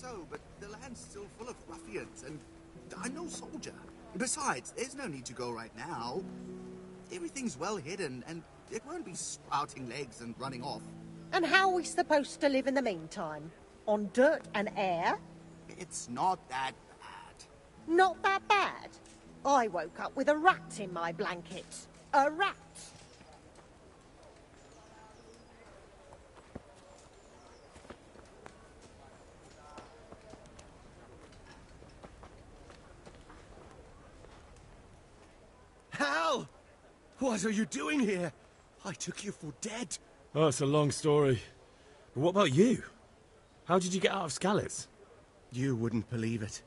so, but the land's still full of ruffians, and I'm no soldier. Besides, there's no need to go right now. Everything's well hidden, and it won't be sprouting legs and running off. And how are we supposed to live in the meantime? On dirt and air? It's not that bad. Not that bad? I woke up with a rat in my blanket. A rat! Hal! What are you doing here? I took you for dead. Oh, it's a long story. But what about you? How did you get out of Skalitz? You wouldn't believe it.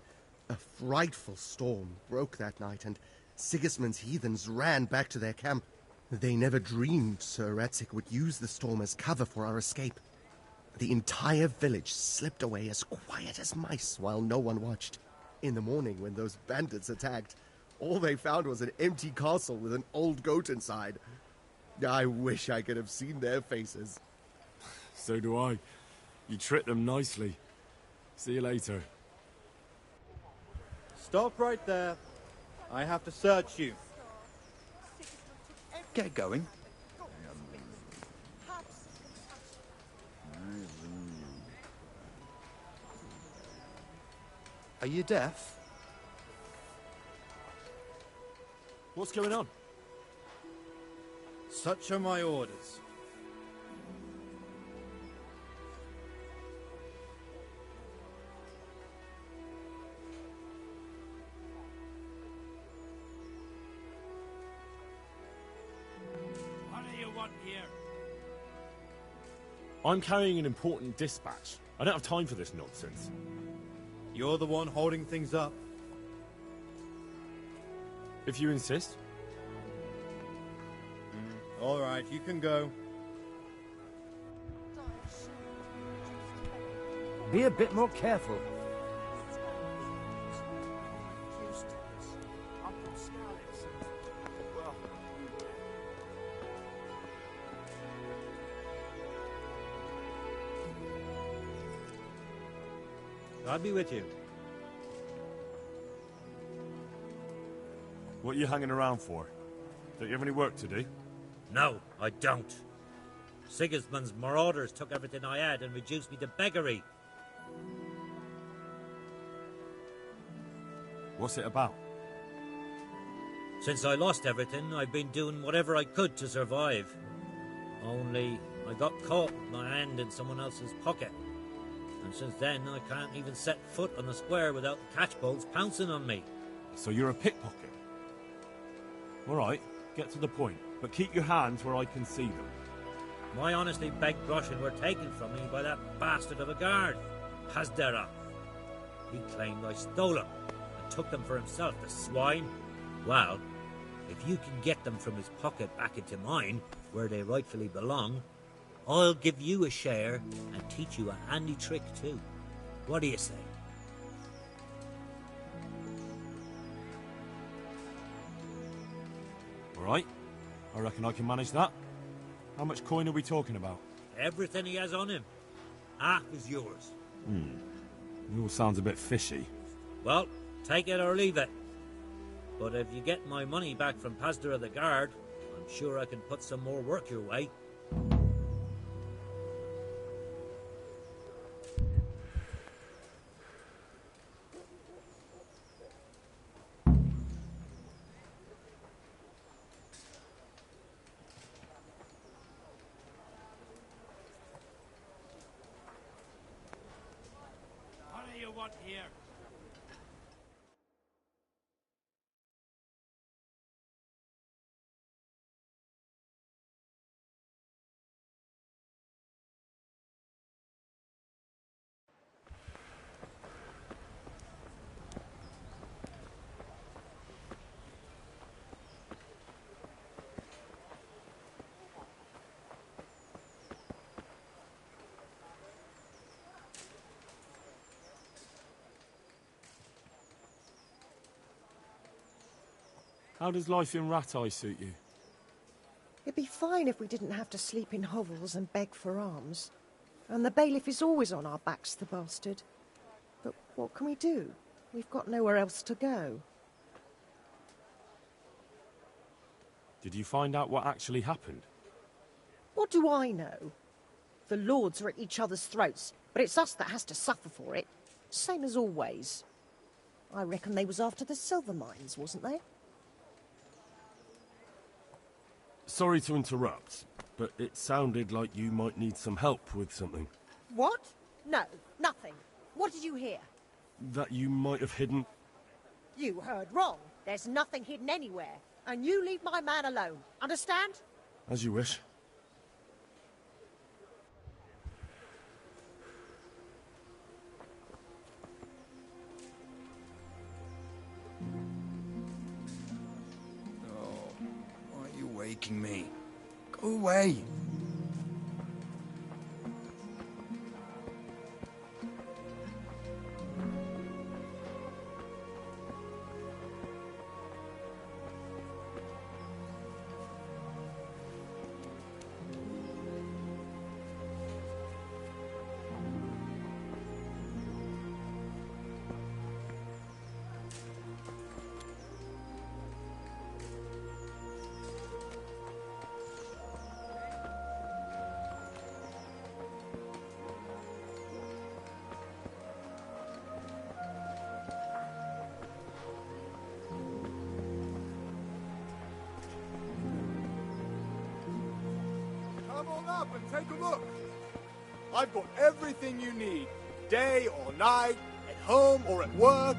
A frightful storm broke that night, and Sigismund's heathens ran back to their camp. They never dreamed Sir Rattay would use the storm as cover for our escape. The entire village slipped away as quiet as mice while no one watched. In the morning, when those bandits attacked, all they found was an empty castle with an old goat inside. I wish I could have seen their faces. So do I. You tricked them nicely. See you later. Stop right there. I have to search you. Get going. Are you deaf? What's going on? Such are my orders. What do you want here? I'm carrying an important dispatch. I don't have time for this nonsense. You're the one holding things up. If you insist. All right, you can go. Be a bit more careful. I'll be with you. What are you hanging around for? Don't you have any work to do? No, I don't. Sigismund's marauders took everything I had and reduced me to beggary. What's it about? Since I lost everything, I've been doing whatever I could to survive. Only I got caught with my hand in someone else's pocket. And since then, I can't even set foot on the square without the catchbolts pouncing on me. So you're a pickpocket? All right, get to the point, but keep your hands where I can see them. My honestly begged groschen were taken from me by that bastard of a guard, Pasdera. He claimed I stole them and took them for himself, the swine. Well, if you can get them from his pocket back into mine, where they rightfully belong, I'll give you a share and teach you a handy trick too. What do you say? All right, I reckon I can manage that. How much coin are we talking about? Everything he has on him. Half is yours. It all sounds a bit fishy. Well, take it or leave it. But if you get my money back from Pasdera the guard, I'm sure I can put some more work your way. What do you want here? How does life in Rattay suit you? It'd be fine if we didn't have to sleep in hovels and beg for alms. And the bailiff is always on our backs, the bastard. What can we do? We've got nowhere else to go. Did you find out what actually happened? What do I know? The lords are at each other's throats, but it's us that has to suffer for it. Same as always. I reckon they was after the silver mines, wasn't they? Sorry to interrupt, but it sounded like you might need some help with something. What? No, nothing. What did you hear? That you might have hidden... You heard wrong. There's nothing hidden anywhere. And you leave my man alone. Understand? As you wish. Oh, why are you waking me? Go away! Come on up and take a look. I've got everything you need, day or night, at home or at work.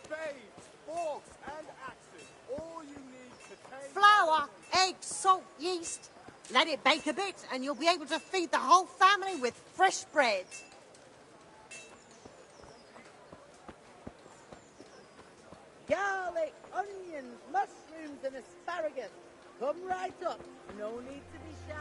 spades, forks, and axes. All you need to take... Flour, eggs, salt, yeast. Let it bake a bit and you'll be able to feed the whole family with fresh bread. Garlic, onions, mushrooms and asparagus. Come right up. No need to be shy.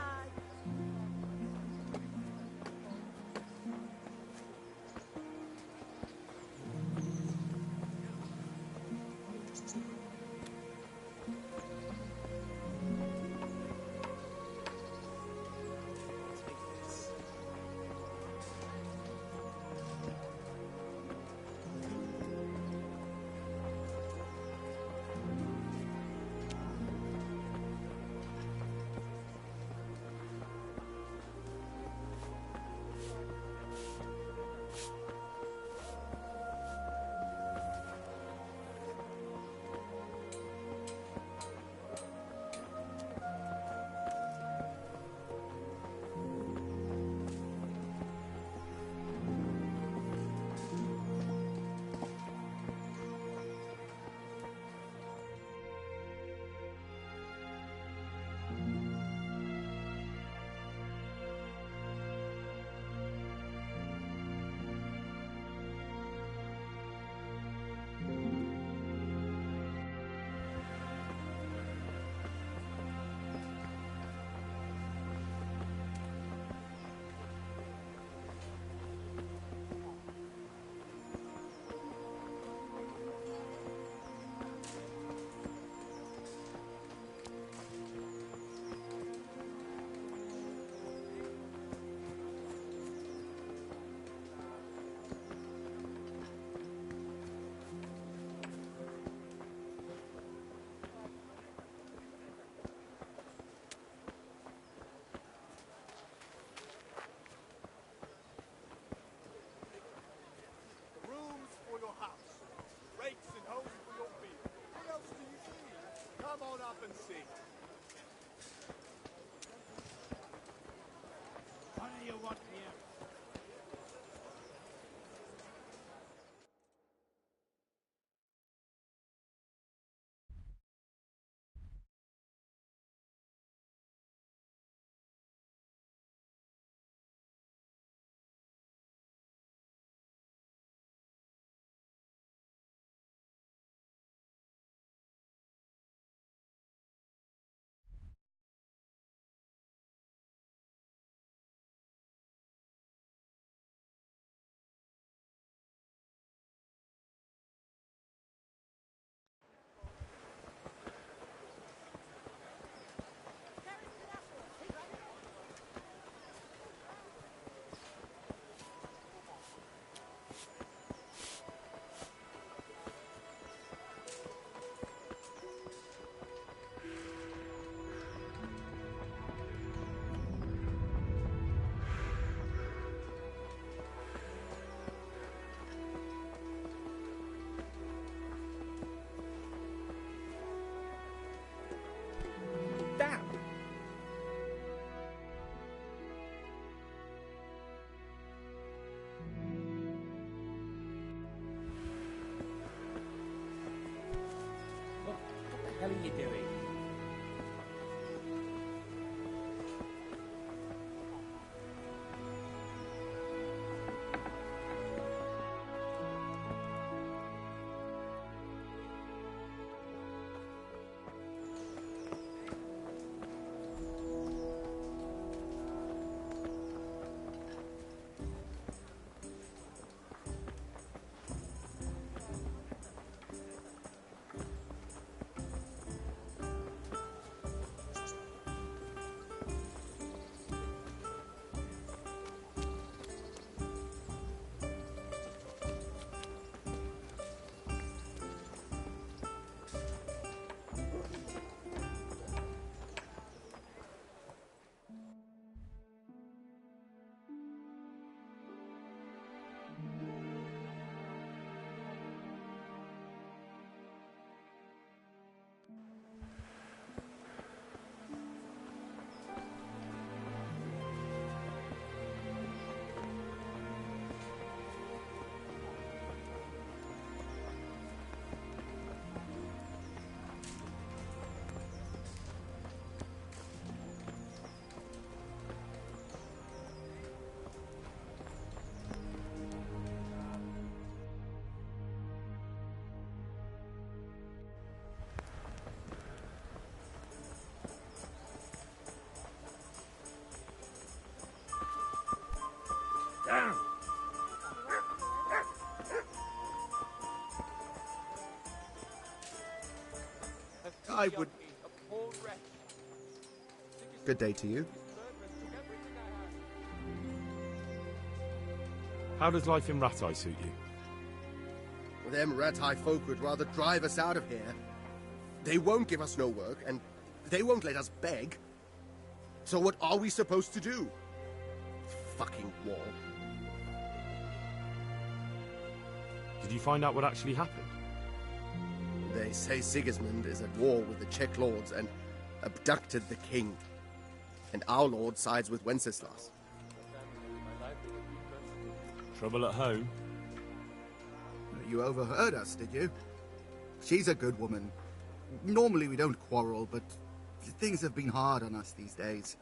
Brooms for your house. Rakes and hoses for your field. What else do you need? Come on up and see. What do you want here? What the hell are you doing? I would... Good day to you. How does life in Rattay suit you? Them Rattay folk would rather drive us out of here. They won't give us no work, and they won't let us beg. So what are we supposed to do? Fucking wall. Did you find out what actually happened? They say Sigismund is at war with the Czech lords and abducted the king. And our lord sides with Wenceslas. Trouble at home? You overheard us, did you? She's a good woman. Normally we don't quarrel, but things have been hard on us these days.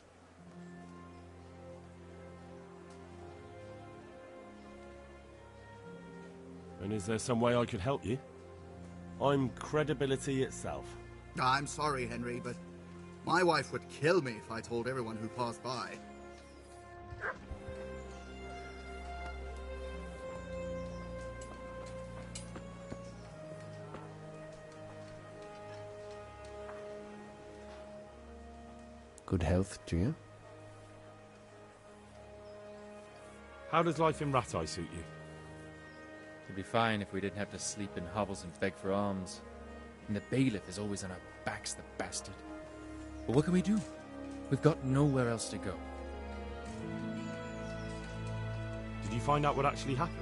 And is there some way I could help you? I'm credibility itself. I'm sorry, Henry, but my wife would kill me if I told everyone who passed by. Good health to you. How does life in Rattay suit you? It'd be fine if we didn't have to sleep in hovels and beg for alms. And the bailiff is always on our backs, the bastard. But what can we do? We've got nowhere else to go. Did you find out what actually happened?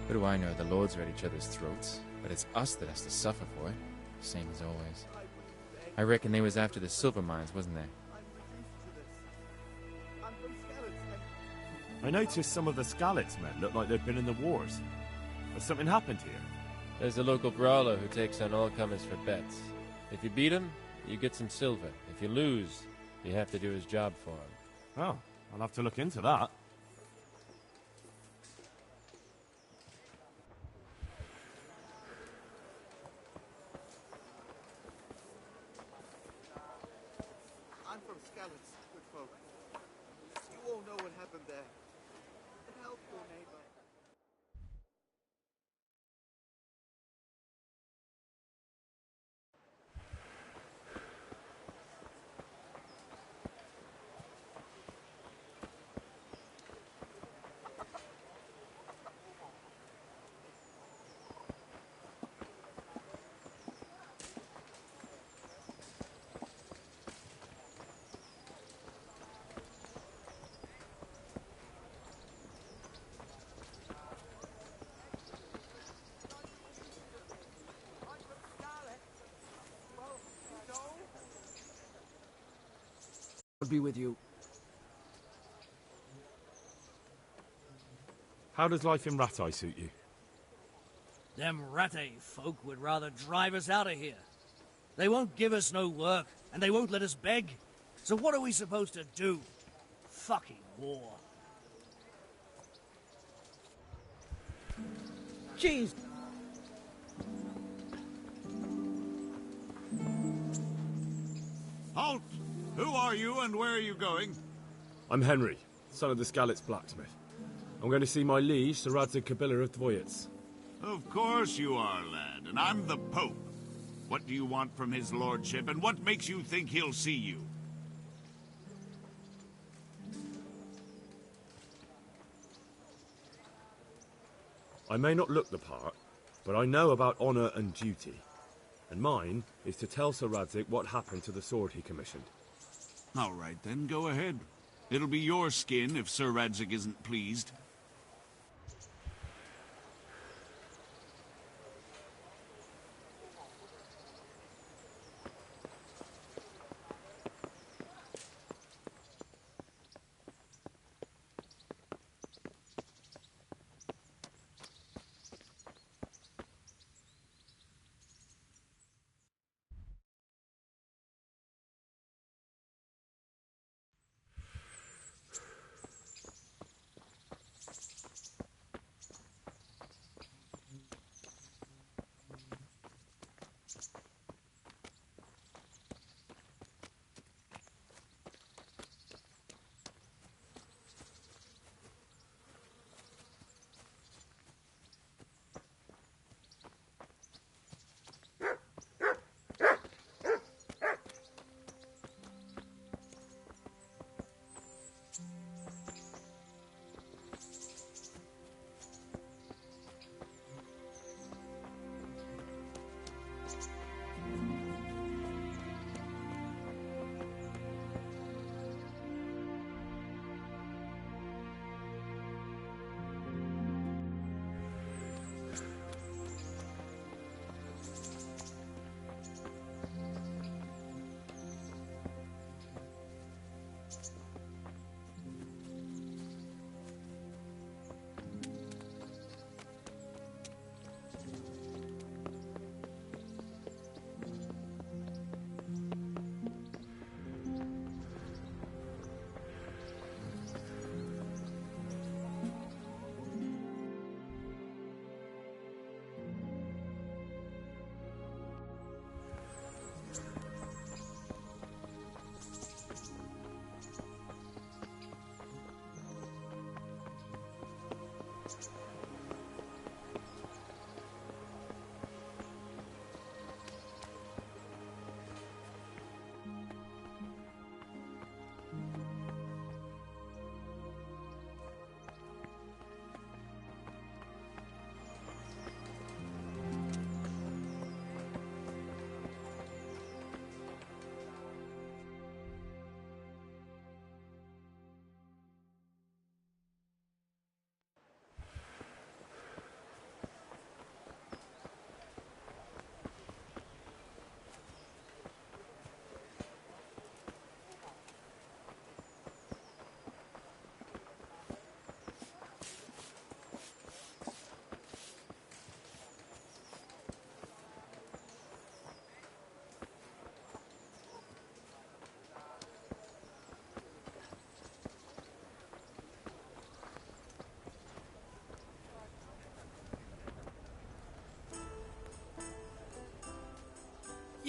What do I know? The lords are at each other's throats. But it's us that has to suffer for it. Same as always. I reckon they was after the silver mines, wasn't they? I noticed some of the Skalitz men look like they've been in the wars. Has something happened here? There's a local brawler who takes on all comers for bets. If you beat him, you get some silver. If you lose, you have to do his job for him. Oh, I'll have to look into that. I'm from Skalitz, good folk. You all know what happened there. Help your neighbor. I'll be with you. How does life in Rattay suit you? Them Rattay folk would rather drive us out of here. They won't give us no work, and they won't let us beg. So what are we supposed to do? Fucking war. Jeez. Halt! Who are you and where are you going? I'm Henry, son of the Skalitz blacksmith. I'm going to see my liege, Sir Rattay Kabila of Dvoyets. Of course you are, lad, and I'm the Pope. What do you want from his lordship, and what makes you think he'll see you? I may not look the part, but I know about honour and duty. And mine is to tell Sir Rattay what happened to the sword he commissioned. All right, then, go ahead. It'll be your skin if Sir Rattay isn't pleased.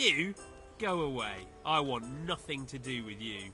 You? Go away. I want nothing to do with you.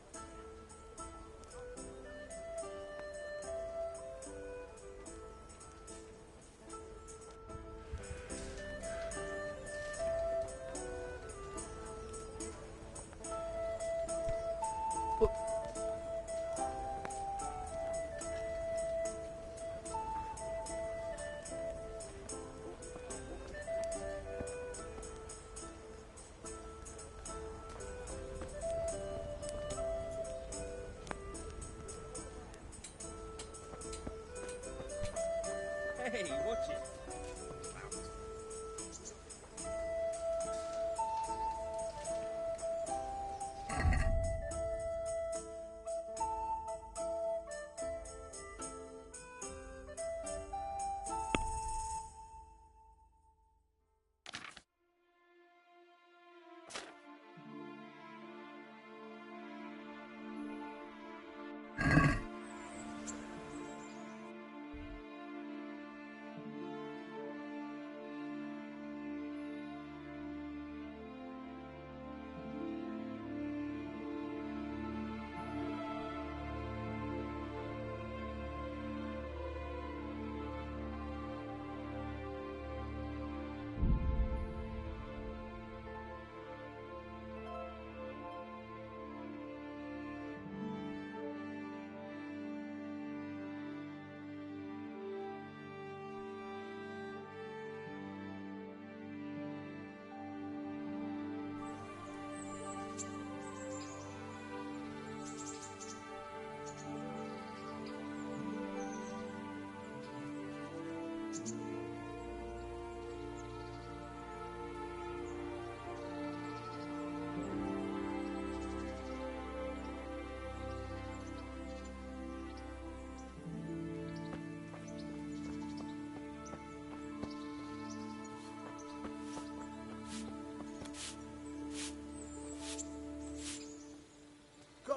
Hey, watch it.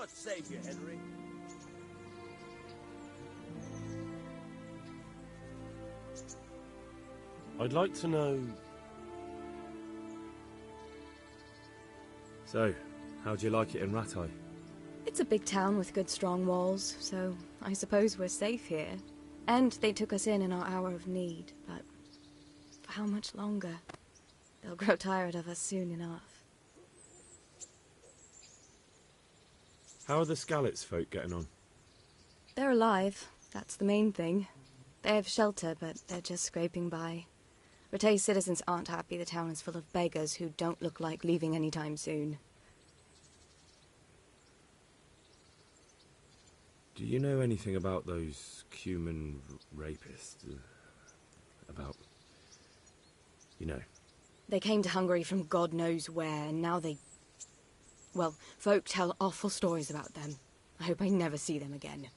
God save you, Henry. I'd like to know... So, how'd you like it in Rattay? It's a big town with good strong walls, so I suppose we're safe here. And they took us in our hour of need, but for how much longer? They'll grow tired of us soon enough. How are the Skalitz folk getting on? They're alive, that's the main thing. They have shelter, but they're just scraping by. Rattay citizens aren't happy the town is full of beggars who don't look like leaving anytime soon. Do you know anything about those human rapists? About... you know? They came to Hungary from God knows where, and now they... Well, folk tell awful stories about them. I hope I never see them again.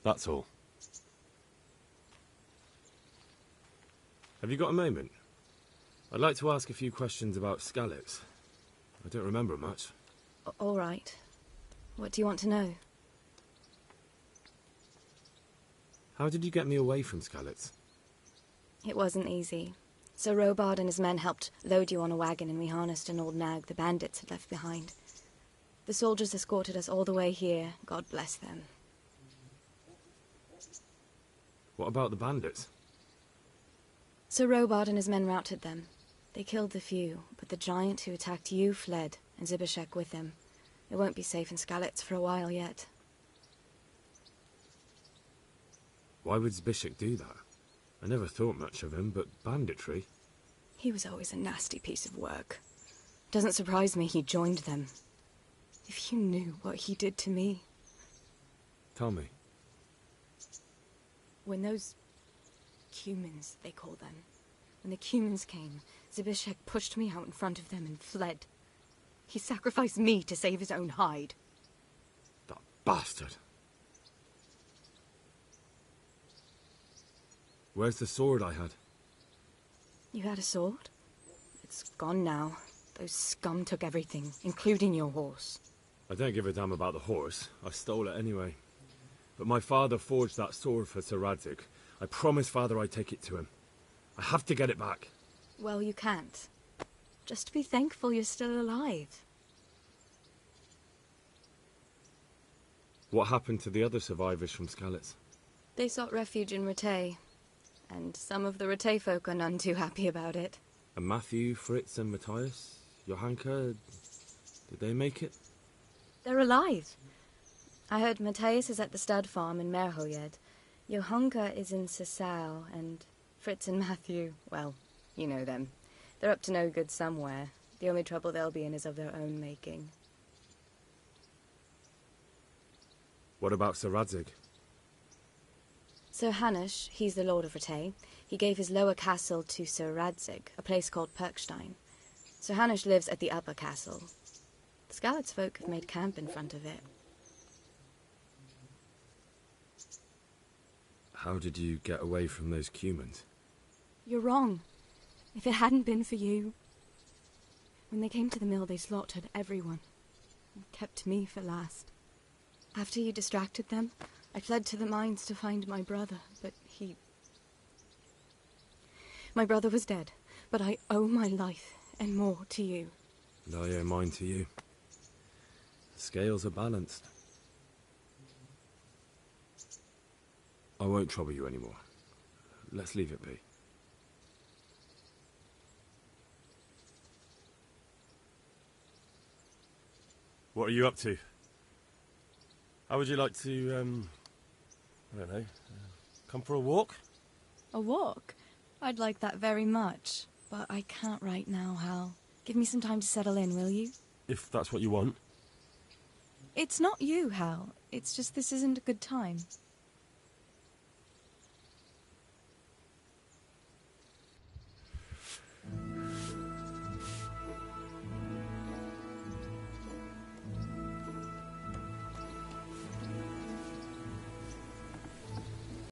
That's all. Have you got a moment? I'd like to ask a few questions about Skalitz. I don't remember much. All right. What do you want to know? How did you get me away from Skalitz? It wasn't easy. Sir Robard and his men helped load you on a wagon, and we harnessed an old nag the bandits had left behind. The soldiers escorted us all the way here. God bless them. What about the bandits? Sir Robard and his men routed them. They killed the few, but the giant who attacked you fled, and Zibishek with him. It won't be safe in Skalitz for a while yet. Why would Zibishek do that? I never thought much of him, but banditry? He was always a nasty piece of work. Doesn't surprise me he joined them. If you knew what he did to me. Tell me. When those... Cumans, they call them. When the Cumans came, Zibishek pushed me out in front of them and fled. He sacrificed me to save his own hide. That bastard! Where's the sword I had? You had a sword? It's gone now. Those scum took everything, including your horse. I don't give a damn about the horse. I stole it anyway. But my father forged that sword for Sir Rattay. I promised Father I'd take it to him. I have to get it back. Well, you can't. Just be thankful you're still alive. What happened to the other survivors from Skalitz? They sought refuge in Rattay, and some of the Rattay folk are none too happy about it. And Matthew, Fritz and Matthias? Johanka? Did they make it? They're alive. I heard Matthias is at the stud farm in Merhoyed. Johanka is in Sasau, and Fritz and Matthew, well, you know them. They're up to no good somewhere. The only trouble they'll be in is of their own making. What about Sir Radzig? Sir Hanush, he's the Lord of Rattay. He gave his lower castle to Sir Radzig, a place called Perkstein. Sir Hanush lives at the upper castle. The Skalitz folk have made camp in front of it. How did you get away from those Cumans? You're wrong. If it hadn't been for you... When they came to the mill, they slaughtered everyone. And kept me for last. After you distracted them, I fled to the mines to find my brother, but he... My brother was dead, but I owe my life and more to you. And I owe mine to you. The scales are balanced. I won't trouble you anymore. Let's leave it be. What are you up to? How would you like to, I don't know, come for a walk? A walk? I'd like that very much, but I can't right now, Hal. Give me some time to settle in, will you? If that's what you want. It's not you, Hal. It's just this isn't a good time.